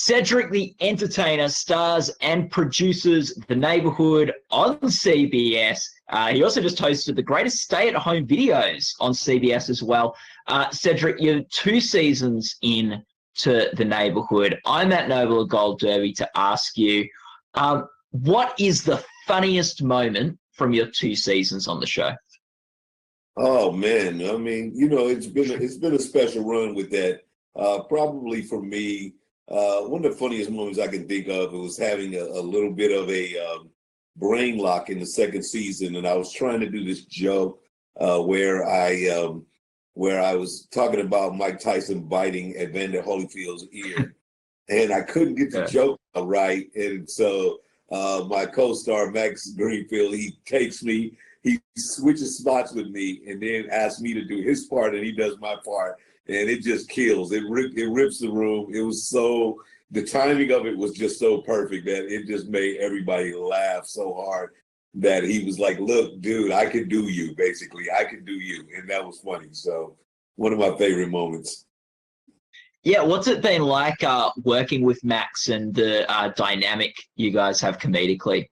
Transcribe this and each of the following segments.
Cedric the Entertainer stars and produces The Neighborhood on CBS. He also just hosted the greatest stay-at-home videos on CBS as well. Cedric, you're 2 seasons in to The Neighborhood. I'm at Noble Gold Derby to ask you, what is the funniest moment from your 2 seasons on the show? Oh man, I mean, it's been a special run with that. Probably for me, one of the funniest moments I can think of was having a little bit of a brain lock in the second season, and I was trying to do this joke where I was talking about Mike Tyson biting Evander Holyfield's ear, and I couldn't get the joke right, and so my co-star Max Greenfield, he switches spots with me, and then asks me to do his part, and he does my part. And it just kills. It rips the room. It was the timing of it was just so perfect that it just made everybody laugh so hard that he was like, look, dude, I can do you, basically. I can do you. And that was funny. So one of my favorite moments. Yeah, what's it been like working with Max and the dynamic you guys have comedically?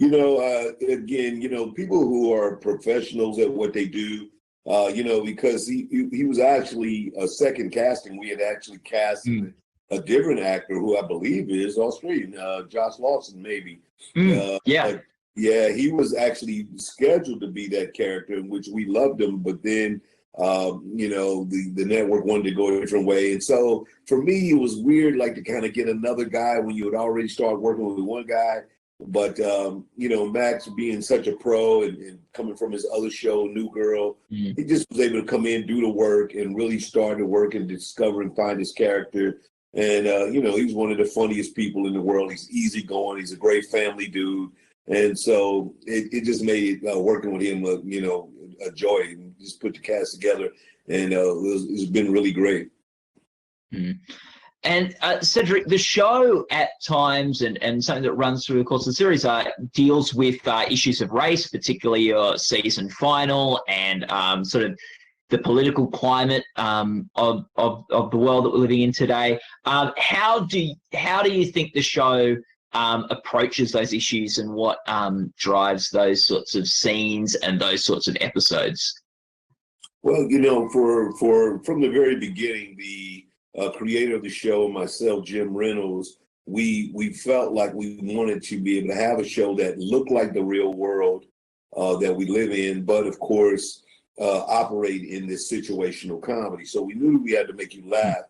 Again, people who are professionals at what they do, because he was actually a second casting. We had actually cast a different actor who I believe is Australian, Josh Lawson, maybe. Yeah. Yeah, he was actually scheduled to be that character, in which we loved him, but then, the network wanted to go a different way. And so for me, it was weird, like to kind of get another guy when you had already started working with one guy. But, Max being such a pro and coming from his other show, New Girl, he just was able to come in, do the work, and really start to work and discover and find his character. And, he's one of the funniest people in the world. He's easygoing. He's a great family dude. And so it just made working with him, a joy. And just put the cast together. And it's been really great. Mm. And Cedric, the show at times, and something that runs through the course of the series, deals with issues of race, particularly your season final, and sort of the political climate of the world that we're living in today. How do you think the show approaches those issues, and what drives those sorts of scenes and those sorts of episodes? Well, from the very beginning, the creator of the show, myself, Jim Reynolds, we felt like we wanted to be able to have a show that looked like the real world that we live in, but of course, operate in this situational comedy. So we knew we had to make you laugh.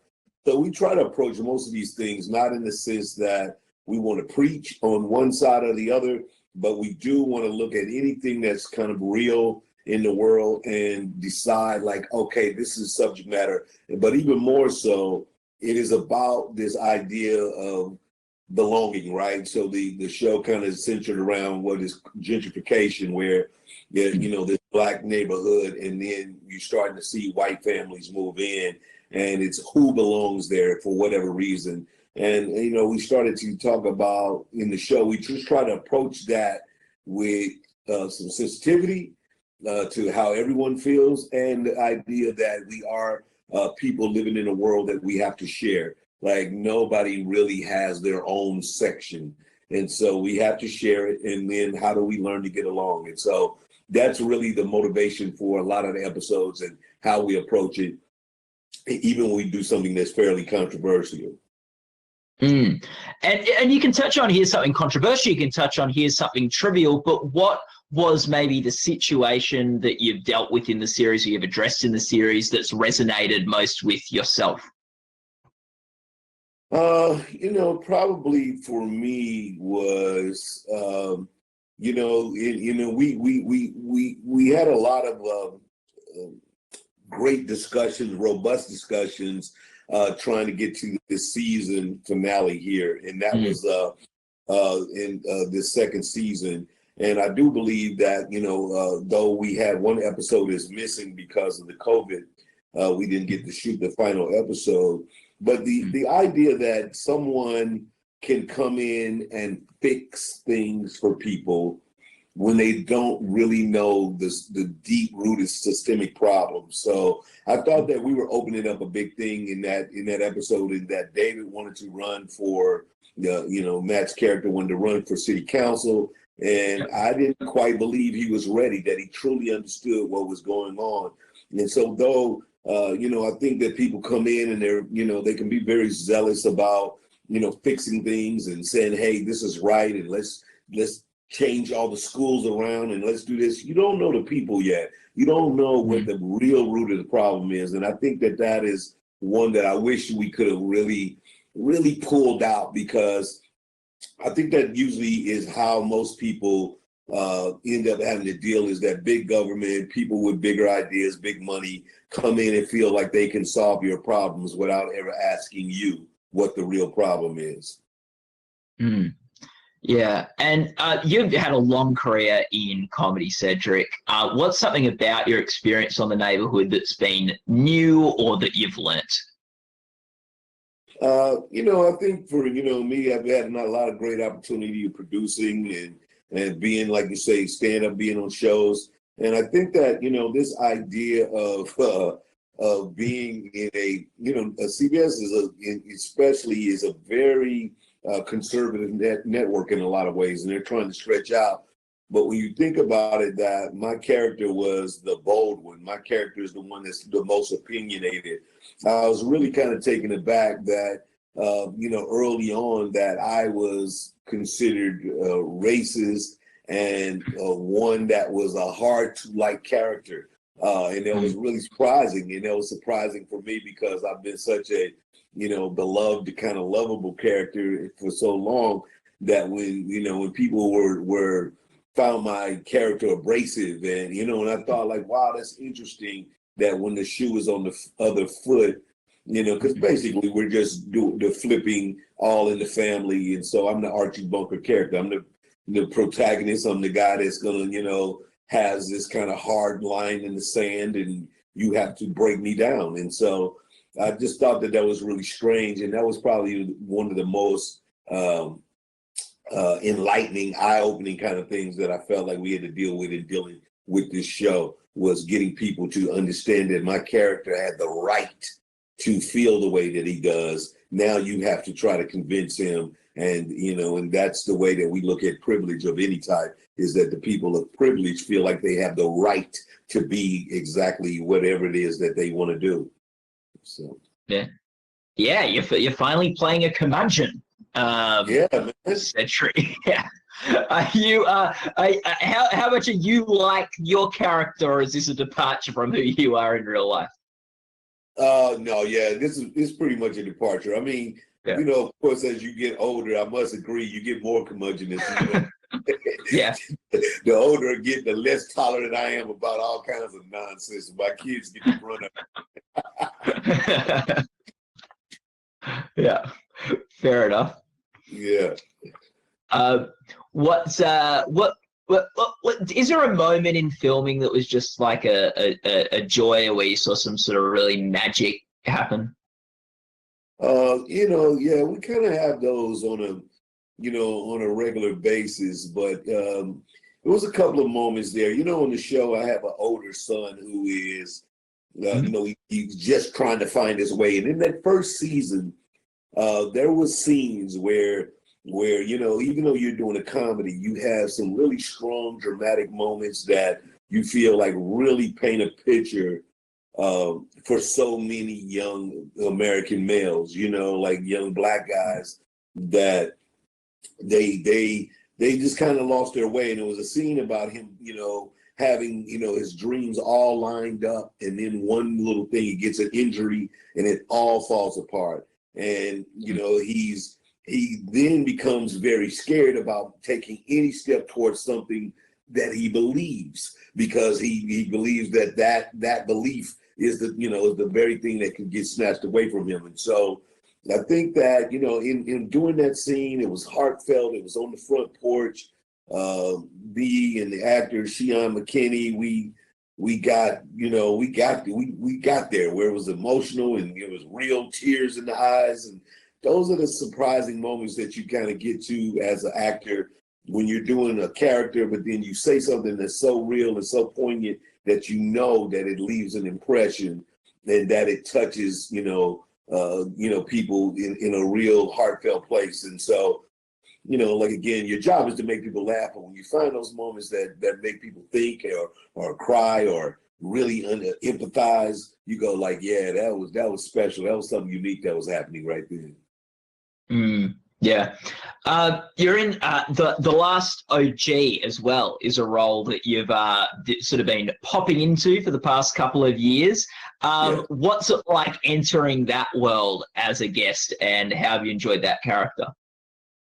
So we try to approach most of these things not in the sense that we want to preach on one side or the other, but we do want to look at anything that's kind of real in the world and decide like, okay, this is subject matter. But even more so, it is about this idea of belonging, right? So the show kind of centered around what is gentrification, where, this Black neighborhood, and then you're starting to see white families move in, and it's who belongs there for whatever reason. And, we started to talk about in the show, we just try to approach that with some sensitivity, to how everyone feels, and the idea that we are people living in a world that we have to share. Like nobody really has their own section. And so we have to share it. And then how do we learn to get along? And so that's really the motivation for a lot of the episodes and how we approach it, even when we do something that's fairly controversial. And you can touch on here's something controversial, you can touch on here's something trivial, but what was maybe the situation that you've dealt with in the series, or you've addressed in the series, that's resonated most with yourself? Probably for me was, we had a lot of great discussions, robust discussions, trying to get to the season finale here, and that was in this second season. And I do believe that, though we had one episode is missing because of the COVID, we didn't get to shoot the final episode. But the idea that someone can come in and fix things for people when they don't really know the deep-rooted systemic problems. So I thought that we were opening up a big thing in that episode, and that David wanted to run for Matt's character wanted to run for city council, and I didn't quite believe he was ready, that he truly understood what was going on. And so though I think that people come in and they can be very zealous about fixing things and saying, hey, this is right, and let's change all the schools around and let's do this. You don't know the people yet. You don't know what the real root of the problem is. And I think that is one that I wish we could have really, really pulled out, because I think that usually is how most people end up having to deal, is that big government, people with bigger ideas, big money, come in and feel like they can solve your problems without ever asking you what the real problem is. Mm. Yeah, and you've had a long career in comedy, Cedric. What's something about your experience on The Neighborhood that's been new or that you've learnt? I think for me, I've had a lot of great opportunity of producing and being, like you say, stand up, being on shows, and I think that this idea of being in a CBS especially is a very conservative network in a lot of ways, and they're trying to stretch out. But when you think about it, that my character was the bold one. My character is the one that's the most opinionated. I was really kind of taken aback that, early on, that I was considered racist and one that was a hard to like character. And it was really surprising. And it was surprising for me because I've been such a beloved, kind of lovable character for so long, that when people were found my character abrasive, and I thought, like, wow, that's interesting that when the shoe is on the other foot, because basically we're just the flipping all in the family. And so I'm the Archie Bunker character. I'm the protagonist. I'm the guy that's gonna has this kind of hard line in the sand, and you have to break me down. And so I just thought that was really strange, and that was probably one of the most enlightening, eye-opening kind of things that I felt like we had to deal with in dealing with this show, was getting people to understand that my character had the right to feel the way that he does. Now you have to try to convince him, and that's the way that we look at privilege of any type, is that the people of privilege feel like they have the right to be exactly whatever it is that they want to do. So yeah, you're finally playing a curmudgeon. Yeah, man. Cedric. Yeah. How much are you like your character, or is this a departure from who you are in real life? No, yeah, this is pretty much a departure. I mean, of course, as you get older, I must agree, you get more curmudgeonous. Yeah. The older I get, the less tolerant I am about all kinds of nonsense. My kids get to run up. Yeah, fair enough. Yeah. What is there a moment in filming that was just like a joy, where you saw some sort of really magic happen? Yeah, we kind of have those on a regular basis, but there was a couple of moments there. On the show, I have an older son who is, he's just trying to find his way. And in that first season, there was scenes where even though you're doing a comedy, you have some really strong dramatic moments that you feel like really paint a picture for so many young American males, like young Black guys, that they just kind of lost their way. And it was a scene about him, having, his dreams all lined up, and then one little thing, he gets an injury and it all falls apart. And, he then becomes very scared about taking any step towards something that he believes, because he believes that belief is the very thing that can get snatched away from him. And so I think that, in doing that scene, it was heartfelt. It was on the front porch. Me and the actor, Sheon McKinney, we got there where it was emotional and it was real tears in the eyes. And those are the surprising moments that you kind of get to as an actor, when you're doing a character, but then you say something that's so real and so poignant that you know that it leaves an impression and that it touches, people in a real heartfelt place. And so, like again, your job is to make people laugh, but when you find those moments that make people think or cry or really empathize, you go like, yeah, that was special. That was something unique that was happening right then. Yeah. You're in the Last OG as well, is a role that you've sort of been popping into for the past couple of years. What's it like entering that world as a guest, and how have you enjoyed that character?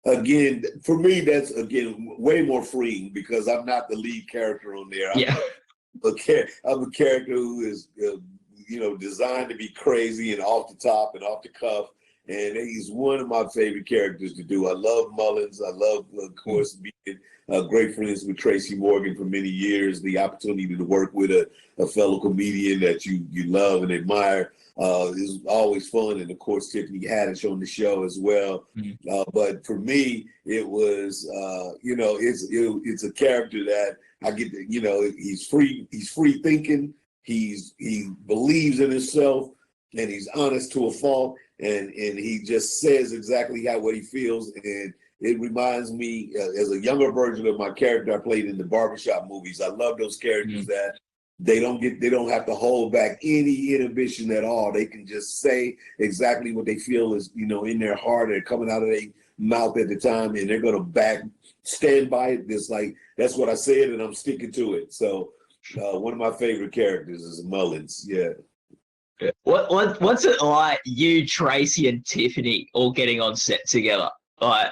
Again, for me, that's way more freeing because I'm not the lead character on there. I'm a character who is, designed to be crazy and off the top and off the cuff. And he's one of my favorite characters to do. I love Mullins. I love, of course, being great friends with Tracy Morgan for many years. The opportunity to work with a fellow comedian that you love and admire is always fun. And of course, Tiffany Haddish on the show as well. But for me, it was, it's a character that I get to, he's free thinking. He believes in himself, and he's honest to a fault. And he just says exactly what he feels. And it reminds me, as a younger version of my character I played in the barbershop movies. I love those characters that they don't have to hold back any inhibition at all. They can just say exactly what they feel is, in their heart and coming out of their mouth at the time, and they're gonna stand by it. It's like, that's what I said, and I'm sticking to it. So one of my favorite characters is Mullins. Yeah. What's it like, you, Tracy, and Tiffany all getting on set together? Like,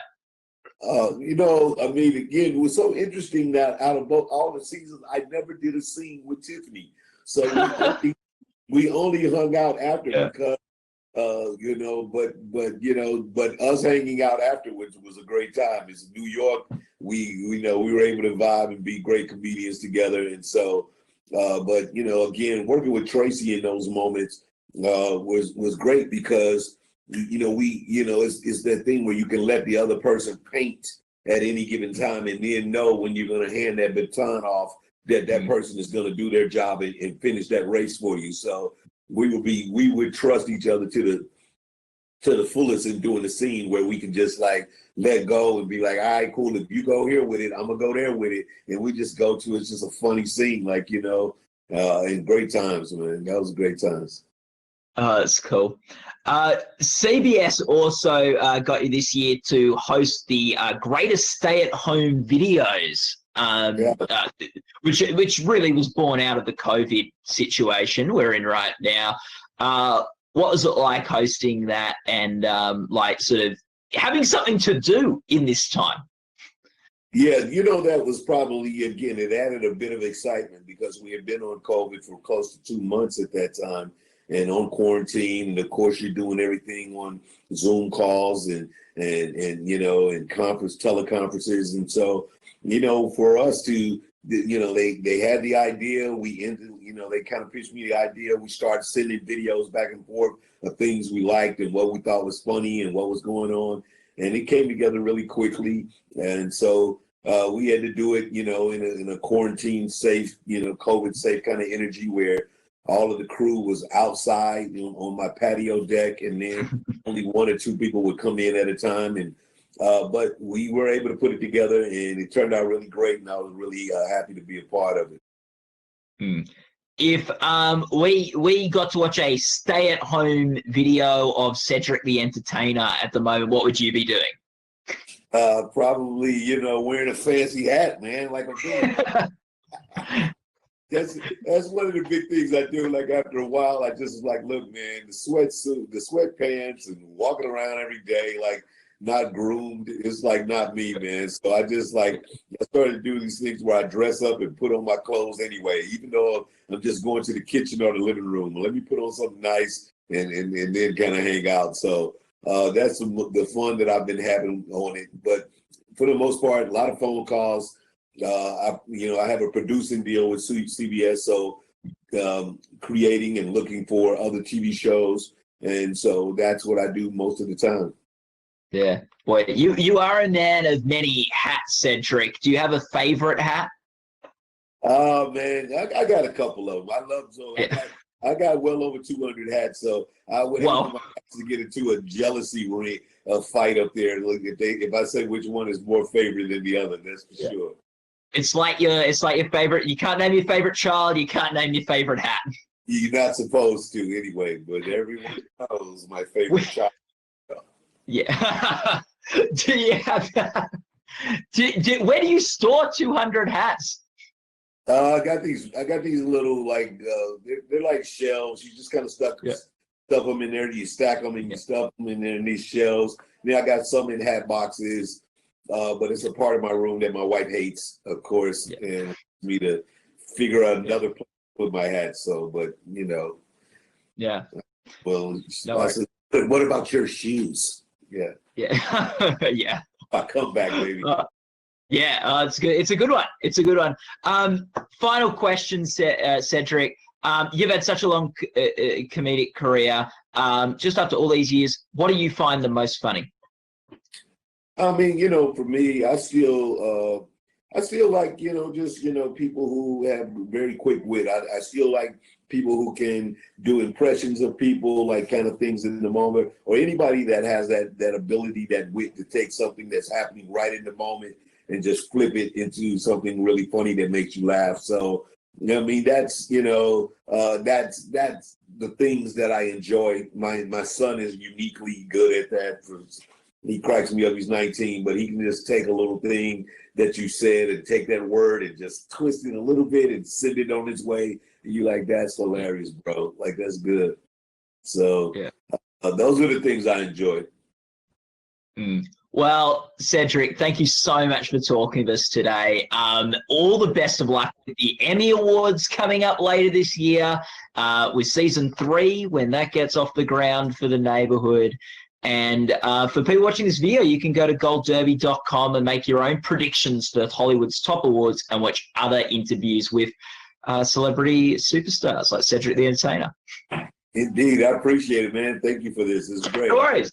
again, it was so interesting that out of all the seasons, I never did a scene with Tiffany. So we only hung out after because, but us hanging out afterwards was a great time. It's New York. We were able to vibe and be great comedians together. And so, again, working with Tracy in those moments was great because, it's that thing where you can let the other person paint at any given time and then know when you're going to hand that baton off that person is going to do their job and finish that race for you. So we would trust each other to the fullest in doing the scene where we can just like let go and be like, all right, cool. If you go here with it, I'm gonna go there with it. And we just go to, it's just a funny scene, and great times, man. That was great times. That's cool. CBS also got you this year to host the greatest stay-at-home videos, which really was born out of the COVID situation we're in right now. What was it like hosting that and sort of having something to do in this time? Yeah, that was probably, again, it added a bit of excitement because we had been on COVID for close to 2 months at that time and on quarantine. And of course, you're doing everything on Zoom calls and teleconferences. And so, for us to, they had the idea. We ended, they kind of pitched me the idea. We started sending videos back and forth of things we liked and what we thought was funny and what was going on. And it came together really quickly. And so we had to do it, in a quarantine safe, COVID safe kind of energy where all of the crew was outside on my patio deck, and then only 1 or 2 people would come in at a time. And but we were able to put it together, and it turned out really great, and I was really happy to be a part of it. If we got to watch a stay-at-home video of Cedric the Entertainer at the moment, what would you be doing? Probably, wearing a fancy hat, man, like a That's one of the big things I do. Like after a while, I just like, look, man, the sweatsuit, the sweatpants, and walking around every day, like not groomed. It's like not me, man. So I started to do these things where I dress up and put on my clothes anyway, even though I'm just going to the kitchen or the living room. Let me put on something nice and then kind of hang out. So that's the fun that I've been having on it. But for the most part, a lot of phone calls. I have a producing deal with CBS, so creating and looking for other TV shows, and so that's what I do most of the time. Yeah. Boy, you are a man of many hats, Cedric. Do you have a favorite hat? Oh man, I got a couple of them. I love so Yeah. I got well over 200 hats, so I would hate for Well, my hats to get into a jealousy ring, a fight up there. Look, if I say which one is more favorite than the other, that's for yeah. sure. It's like your favorite. You can't name your favorite child. You can't name your favorite hat. You're not supposed to anyway, but everyone knows my favorite child. Yeah. Do you have? Where do you store 200 hats? I got these little like they're like shelves. You just kind of stuff them in there. You stack them and you stuff them in there in these shelves. Then I got some in hat boxes, but it's a part of my room that my wife hates, of course, and me to figure out another place to put my hat. So, but Yeah. well, No, I said, but what about your shoes? Yeah, yeah. I come back, baby. Yeah, it's good. It's a good one. It's a good one. Final question, Cedric. You've had such a long comedic career. Just after all these years, what do you find the most funny? I mean, for me, I still like, just, people who have very quick wit. I still like people who can do impressions of people, like kind of things in the moment, or anybody that has that ability, that wit to take something that's happening right in the moment and just flip it into something really funny that makes you laugh. So, I mean, that's the things that I enjoy. My son is uniquely good at that. He cracks me up. He's 19, but he can just take a little thing that you said and take that word and just twist it a little bit and send it on its way. And you like, that's hilarious, bro. Like, that's good. So those are the things I enjoy. Well, Cedric, thank you so much for talking with us today. All the best of luck with the Emmy Awards coming up later this year, with season 3 when that gets off the ground for the neighborhood. And for people watching this video, you can go to goldderby.com and make your own predictions for Hollywood's top awards and watch other interviews with celebrity superstars like Cedric the Entertainer. Indeed. I appreciate it, man. Thank you for this. This is great. No worries.